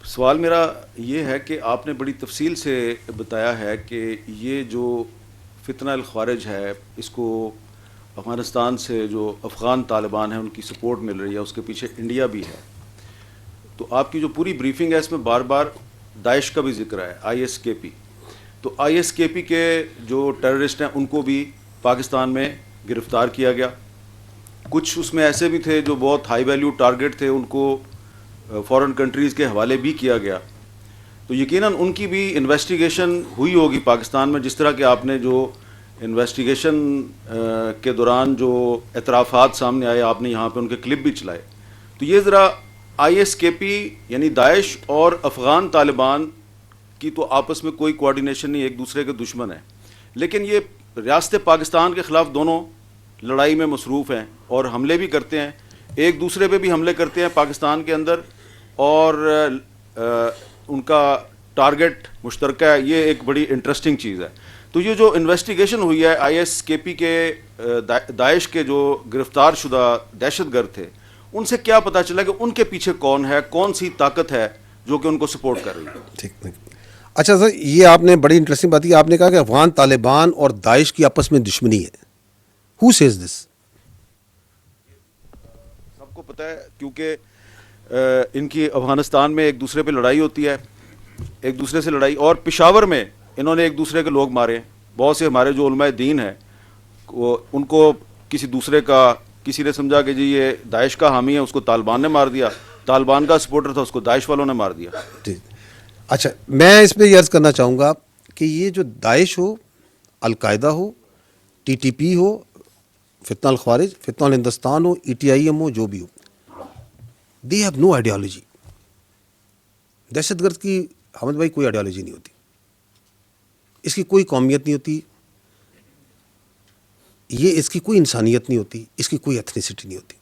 سوال میرا یہ ہے کہ آپ نے بڑی تفصیل سے بتایا ہے کہ یہ جو فتنہ الخوارج ہے اس کو افغانستان سے جو افغان طالبان ہیں ان کی سپورٹ مل رہی ہے، اس کے پیچھے انڈیا بھی ہے. تو آپ کی جو پوری بریفنگ ہے اس میں بار بار داعش کا بھی ذکر ہے، آئی ایس کے پی. تو آئی ایس کے پی کے جو ٹیررسٹ ہیں ان کو بھی پاکستان میں گرفتار کیا گیا. کچھ اس میں ایسے بھی تھے جو بہت ہائی ویلیو ٹارگٹ تھے، ان کو فورن کنٹریز کے حوالے بھی کیا گیا. تو یقیناً ان کی بھی انویسٹیگیشن ہوئی ہوگی پاکستان میں، جس طرح کہ آپ نے جو انویسٹیگیشن کے دوران جو اعترافات سامنے آئے، آپ نے یہاں پہ ان کے کلپ بھی چلائے. تو یہ ذرا آئی ایس کے پی یعنی داعش اور افغان طالبان کی تو آپس میں کوئی کوارڈینیشن نہیں، ایک دوسرے کے دشمن ہیں، لیکن یہ ریاست پاکستان کے خلاف دونوں لڑائی میں مصروف ہیں اور حملے بھی کرتے ہیں، ایک دوسرے پہ بھی حملے کرتے ہیں پاکستان کے اندر، اور ان کا ٹارگٹ مشترکہ ہے. یہ ایک بڑی انٹرسٹنگ چیز ہے. تو یہ جو انویسٹیگیشن ہوئی ہے آئی ایس کے پی کے داعش کے جو گرفتار شدہ دہشت گرد تھے، ان سے کیا پتہ چلا کہ ان کے پیچھے کون ہے، کون سی طاقت ہے جو کہ ان کو سپورٹ کر رہی ہے؟ ٹھیک. اچھا سر، یہ آپ نے بڑی انٹرسٹنگ بات کی. آپ نے کہا کہ افغان طالبان اور داعش کی آپس میں دشمنی ہے. Who says this? سب کو پتہ ہے، کیونکہ ان کی افغانستان میں ایک دوسرے پہ لڑائی ہوتی ہے، ایک دوسرے سے لڑائی، اور پشاور میں انہوں نے ایک دوسرے کے لوگ مارے. بہت سے ہمارے جو علماء دین ہیں وہ ان کو کسی دوسرے کا، کسی نے سمجھا کہ جی یہ داعش کا حامی ہے، اس کو طالبان نے مار دیا، طالبان کا سپورٹر تھا اس کو داعش والوں نے مار دیا. جی. اچھا، میں اس پہ یہ عرض کرنا چاہوں گا کہ یہ جو داعش ہو، القاعدہ ہو، ٹی ٹی پی ہو، فتنہ الخوارج، فتنہ الہندوستان ہو، ای ٹی آئی ایم ہو، جو بھی ہو، دے ہیو نو آئیڈیالوجی. دہشت گرد کی حمد بھائی کوئی آئیڈیالوجی نہیں ہوتی، اس کی کوئی قومیت نہیں ہوتی، یہ اس کی کوئی انسانیت نہیں ہوتی، اس کی کوئی ایتھنیسٹی نہیں ہوتی.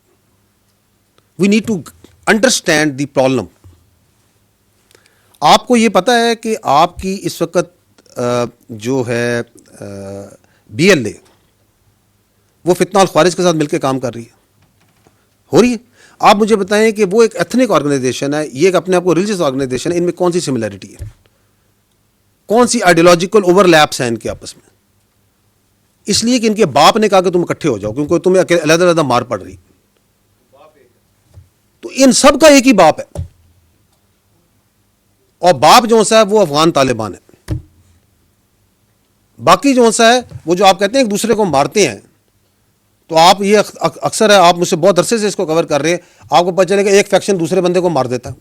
We need to understand the problem. آپ کو یہ پتہ ہے کہ آپ کی اس وقت جو ہے بی ایل اے وہ فتنہ الخوارج کے ساتھ مل کے کام کر رہی ہے، ہو رہی ہے. آپ مجھے بتائیں کہ وہ ایک ایتھنک آرگنائزیشن ہے، یہ ایک اپنے آپ کو ریلیجیس آرگنائزیشن ہے، ان میں کون سی سملیرٹی ہے، کون سی آئیڈیالوجیکل اوور لیپس ہیں ان کے آپس میں؟ اس لیے کہ ان کے باپ نے کہا کہ تم اکٹھے ہو جاؤ کیونکہ تمہیں علیحدہ علیحدہ مار پڑ رہی. تو ان سب کا ایک ہی باپ ہے، اور باپ جو سا ہے وہ افغان طالبان ہے. باقی جو سا ہے وہ جو آپ کہتے ہیں ایک دوسرے کو مارتے ہیں، تو آپ یہ اکثر ہے، آپ مجھ سے بہت عرصے سے اس کو کور کر رہے ہیں، آپ کو پتہ چلے کہ ایک فیکشن دوسرے بندے کو مار دیتا ہے.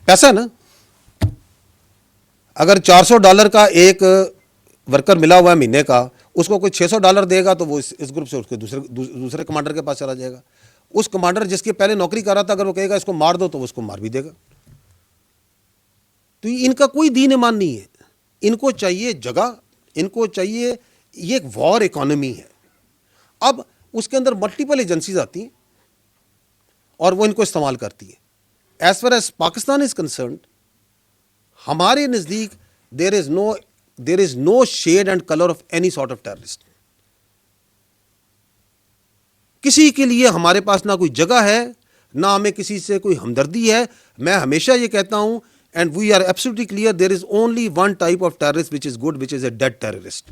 پیسہ نا، اگر $400 کا ایک ورکر ملا ہوا ہے مہینے کا، اس کو کوئی $600 دے گا تو وہ اس گروپ سے اس کے دوسرے کمانڈر کے پاس چلا جائے گا. اس کمانڈر جس کی پہلے نوکری کر رہا تھا، اگر وہ کہے گا اس کو مار دو تو وہ اس کو مار بھی دے گا. تو ان کا کوئی دین ایمان نہیں ہے. ان کو چاہیے جگہ، ان کو چاہیے، یہ ایک وار اکانومی ہے. اب اس کے اندر ملٹیپل ایجنسیز آتی ہیں اور وہ ان کو استعمال کرتی ہیں. As far as Pakistan is concerned, ہمارے نزدیک there is no shade and colour of any sort of terrorist. کسی کے لیے ہمارے پاس نہ کوئی جگہ ہے، نہ ہمیں کسی سے کوئی ہمدردی ہے. میں ہمیشہ یہ کہتا ہوں، and we are absolutely clear, there is only one type of terrorist which is good, which is a dead terrorist.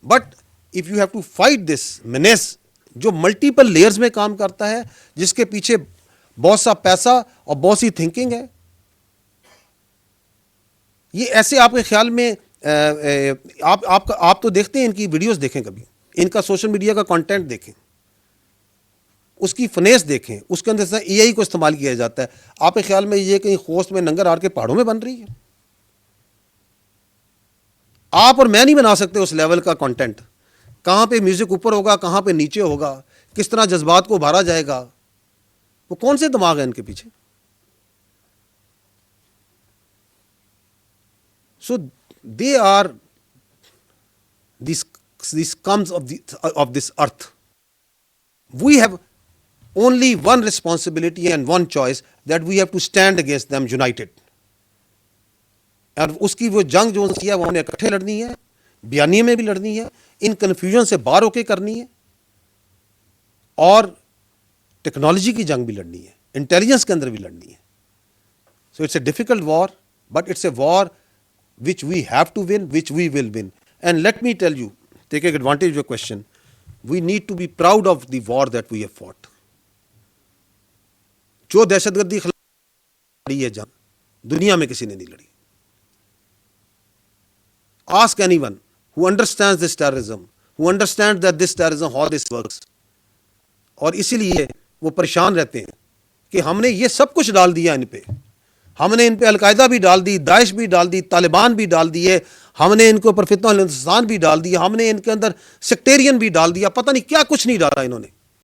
But if you have to fight this menace جو ملٹیپل لیئرز میں کام کرتا ہے، جس کے پیچھے بہت سا پیسہ اور بہت سی تھنکنگ ہے، یہ ایسے آپ کے خیال میں آپ تو دیکھتے ہیں، ان کی ویڈیوز دیکھیں، کبھی ان کا سوشل میڈیا کا کانٹینٹ دیکھیں، اس کی فنیس دیکھیں، اس کے اندر سے اے آئی کو استعمال کیا جاتا ہے. آپ کے خیال میں یہ کہیں خوست میں، ننگر ہار کے پہاڑوں میں بن رہی ہے؟ آپ اور میں نہیں بنا سکتے اس لیول کا کانٹینٹ. کہاں پہ میوزک اوپر ہوگا، کہاں پہ نیچے ہوگا، کس طرح جذبات کو ابھارا جائے گا، وہ کون سے دماغ ہیں ان کے پیچھے؟ So they are these scums of this earth. We have only one responsibility and one choice, that we have to stand against them united. اور اس کی وہ جنگ جو ہے وہ ہمیں اکٹھے لڑنی ہے، بیانیے میں بھی لڑنی ہے، ان کنفیوژن سے باہر ہو کے کرنی ہے، اور ٹیکنالوجی کی جنگ بھی لڑنی ہے. انٹیلیجنس کے اندر بھی لڑنی ہے. So it's a difficult war, but it's a war which we have to win, which we will win. And let me tell you, taking advantage of your question, we need to be proud of the war that we have fought. جو دہشت گردی خلاف لڑی ہے جنگ, دنیا میں کسی نے نہیں لڑی. Ask anyone who understands this terrorism, who understands that this terrorism, how this works. اور اسی لیے وہ پریشان رہتے ہیں کہ ہم نے یہ سب کچھ ڈال دیا ان پہ. ہم نے ان پہ القاعدہ بھی ڈال دی, داعش بھی ڈال دی, طالبان بھی ڈال دیے, ہم نے ان کے اوپر فتنہ الانسان بھی ڈال دیا, ہم نے ان کے اندر سیکٹیرین بھی ڈال دیا, پتہ نہیں کیا کچھ نہیں ڈالا انہوں نے.